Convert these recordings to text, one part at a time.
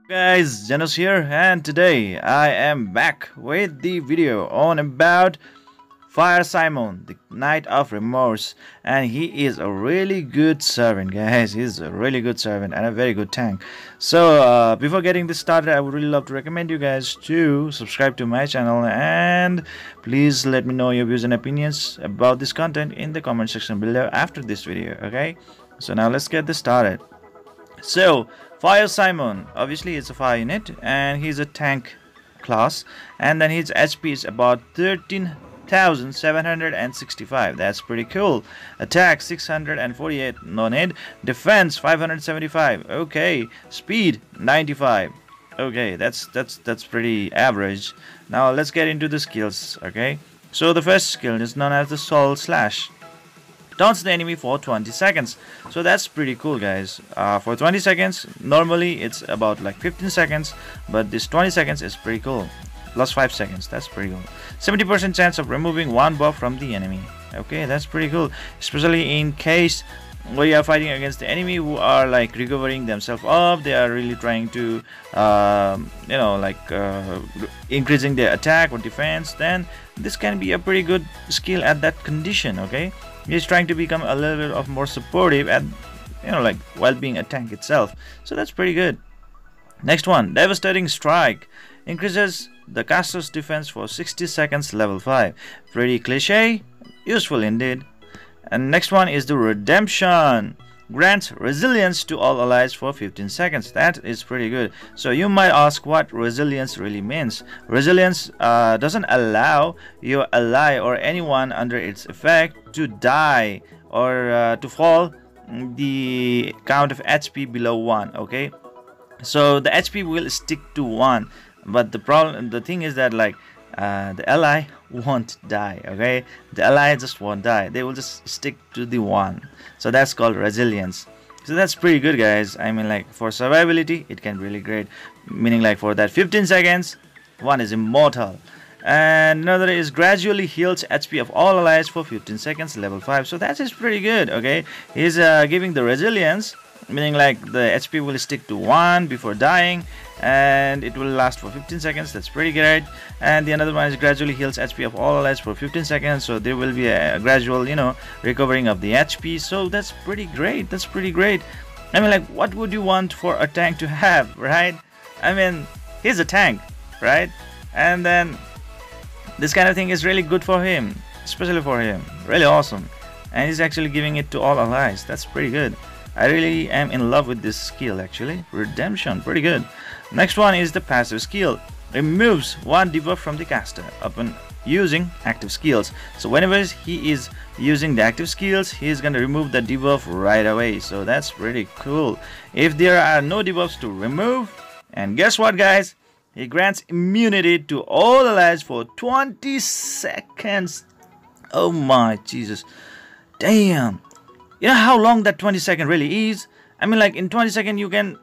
Guys, Zennosh here, and today I am back with the video on about Fire Simone, the Knight of Remorse, and he is a really good servant, guys. He's a really good servant and a very good tank. So before getting this started, I would really love to recommend you guys to subscribe to my channel, and please let me know your views and opinions about this content in the comment section below after this video. Okay, so now let's get this started. So Fire Simone, obviously it's a fire unit and he's a tank class, and then his HP is about 13,765. That's pretty cool. Attack 648, no need. Defense 575. Okay. Speed 95. Okay, that's pretty average. Now let's get into the skills. Okay, so the first skill is known as the Soul Slash. Taunts the enemy for 20 seconds. So that's pretty cool, guys. For 20 seconds, normally it's about like 15 seconds, but this 20 seconds is pretty cool. Plus 5 seconds, that's pretty cool. 70% chance of removing one buff from the enemy. Okay, that's pretty cool, especially in case where you are fighting against the enemy who are like recovering themselves up. They are really trying to increasing their attack or defense. Then this can be a pretty good skill at that condition. Okay, he's trying to become a little bit of more supportive at while being a tank itself. So that's pretty good. Next one, Devastating Strike, increases the caster's defense for 60 seconds, level 5. Pretty cliche, useful indeed. And next one is the Redemption, grants resilience to all allies for 15 seconds. That is pretty good. So you might ask what resilience really means. Resilience doesn't allow your ally or anyone under its effect to die or to fall the count of HP below 1. Okay, so the HP will stick to 1, but the thing is that the ally won't die. Okay, the ally just won't die, they will just stick to the 1. So that's called resilience. So that's pretty good, guys. I mean, like, for survivability it can be really great, meaning like for that 15 seconds one is immortal. And another is gradually heals HP of all allies for 15 seconds, level 5. So that is pretty good. Okay, he's giving the resilience, meaning like the HP will stick to 1 before dying, and it will last for 15 seconds. That's pretty great. And the another one is gradually heals HP of all allies for 15 seconds. So there will be a gradual recovering of the HP. So that's pretty great. That's pretty great. I mean, like, what would you want for a tank to have, right? I mean, he's a tank, right? And then this kind of thing is really good for him, especially for him. Really awesome. And he's actually giving it to all allies. That's pretty good. I really am in love with this skill, actually. Redemption, pretty good. Next one is the passive skill. Removes one debuff from the caster upon using active skills. So whenever he is using the active skills, he is going to remove the debuff right away. So that's pretty cool. If there are no debuffs to remove, and guess what, guys? He grants immunity to all allies for 20 seconds. Oh my Jesus. Damn. You know how long that 20 second really is? I mean, like, in 20 seconds you can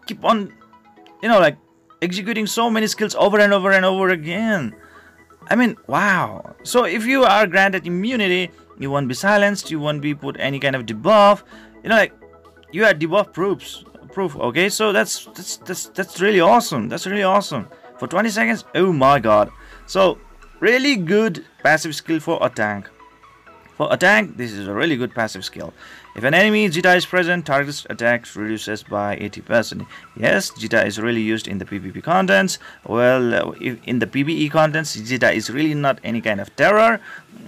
keep on executing so many skills over and over and over again. I mean, wow. So if you are granted immunity, you won't be silenced, you won't be put any kind of debuff. You are debuff proof. Okay, so that's really awesome. That's really awesome. For 20 seconds, oh my god. So really good passive skill for a tank. For a tank, this is a really good passive skill. If an enemy Jita is present, target's attack reduces by 80%. Yes, Jita is really used in the PvP contents. Well, in the PvE contents, Jita is really not any kind of terror.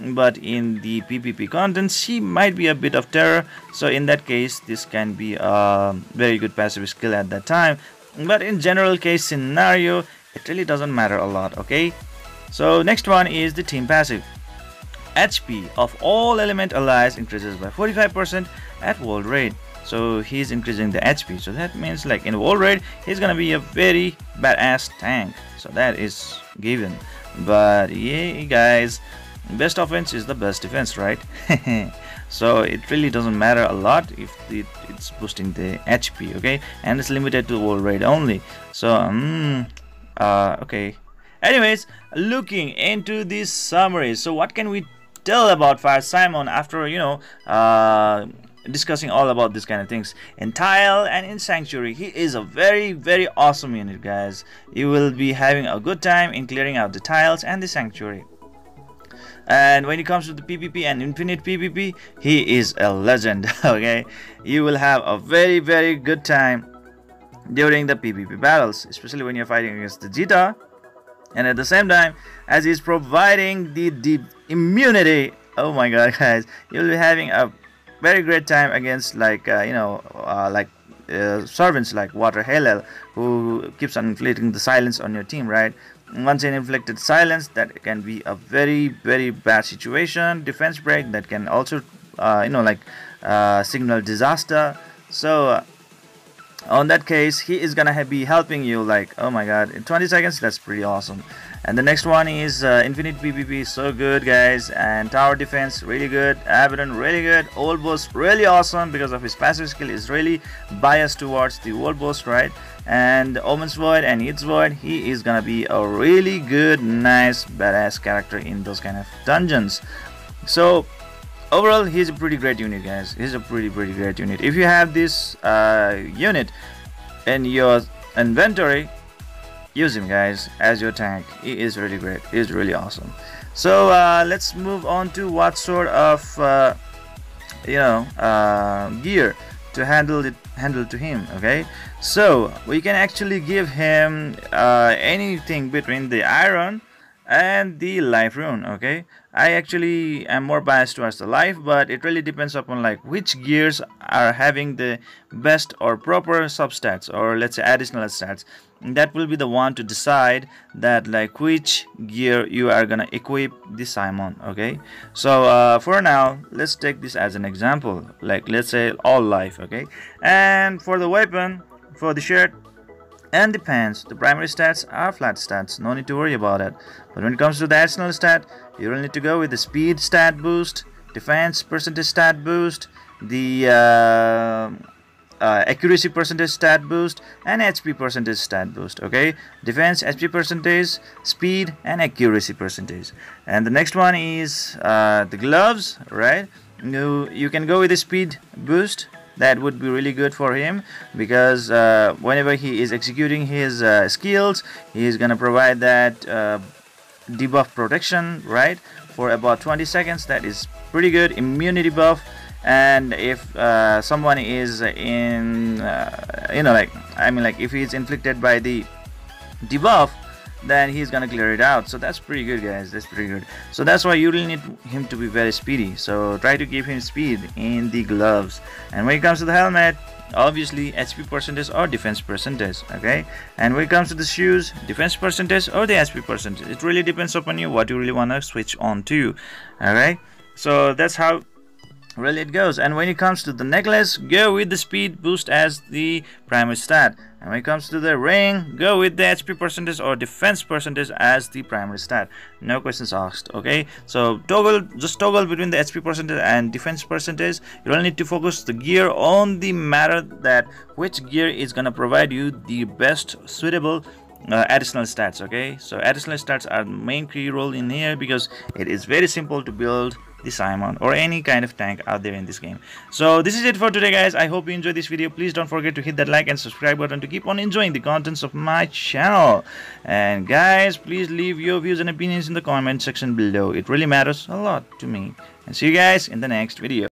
But in the PvP contents, she might be a bit of terror. So in that case, this can be a very good passive skill at that time. But in general case scenario, it really doesn't matter a lot. Okay. So next one is the team passive. HP of all element allies increases by 45% at world raid. So he's increasing the HP. So that means, like, in world raid he's gonna be a very badass tank. So that is given. But yeah, guys, best offense is the best defense, right? So it really doesn't matter a lot if it's boosting the HP. Okay, and it's limited to world raid only. So okay. Anyways, looking into these summaries, so what can we tell about Fire Simone after discussing all about this kind of things. In Tile and in Sanctuary, he is a very awesome unit, guys. You will be having a good time in clearing out the Tiles and the Sanctuary. And when it comes to the PvP and infinite PvP, he is a legend. Okay, you will have a very good time during the PvP battles, especially when you're fighting against the Jita, and at the same time, as he's providing the immunity. Oh my god, guys, you'll be having a very great time against like servants like Water HOL, who keeps on inflicting the silence on your team, right? Once an inflicted silence, that can be a very bad situation. Defense break, that can also signal disaster. So on that case, he is gonna be helping you, like, oh my god, in 20 seconds. That's pretty awesome. And the next one is infinite PvP, so good, guys. And tower defense, really good. Abaddon, really good. Old boss, really awesome, because of his passive skill is really biased towards the old boss, right? And Omen's Void and Its Void, he is gonna be a really good, nice, badass character in those kind of dungeons. So overall, he's a pretty great unit, guys. He's a pretty great unit. If you have this unit in your inventory, use him, guys, as your tank. He is really great. He is really awesome. So let's move on to what sort of gear to handle to him. Okay, so we can actually give him anything between the iron and the life rune. Okay, I actually am more biased towards the life, but it really depends upon like which gears are having the best or proper substats, or let's say additional stats. That will be the one to decide that like which gear you are gonna equip the Simone. Okay, so for now, let's take this as an example, like let's say all life. Okay, and for the weapon, for the shirt and the pants, the primary stats are flat stats, no need to worry about it. But when it comes to the additional stat, you will need to go with the speed stat boost, defense percentage stat boost, the accuracy percentage stat boost, and HP percentage stat boost. Okay, defense, HP percentage, speed, and accuracy percentage. And the next one is the gloves, right? You can go with the speed boost. That would be really good for him, because whenever he is executing his skills, he is gonna provide that debuff protection, right, for about 20 seconds. That is pretty good. Immunity buff. And if someone is in if he is inflicted by the debuff, then he's gonna clear it out. So that's pretty good, guys. That's pretty good. So that's why you really need him to be very speedy. So try to give him speed in the gloves. And when it comes to the helmet, obviously HP percentage or defense percentage. Okay, and when it comes to the shoes, defense percentage or the HP percentage. It really depends upon you what you really want to switch on to. Alright, so that's how really it goes. And when it comes to the necklace, go with the speed boost as the primary stat. And when it comes to the ring, go with the HP percentage or defense percentage as the primary stat. No questions asked. Okay, so just toggle between the HP percentage and defense percentage. You don't need to focus the gear on the matter that which gear is gonna provide you the best suitable additional stats. Okay, so additional stats are the main key role in here, because it is very simple to build the Simone or any kind of tank out there in this game. So this is it for today, guys. I hope you enjoyed this video. Please don't forget to hit that like and subscribe button to keep on enjoying the contents of my channel. And guys, please leave your views and opinions in the comment section below. It really matters a lot to me. And see you guys in the next video.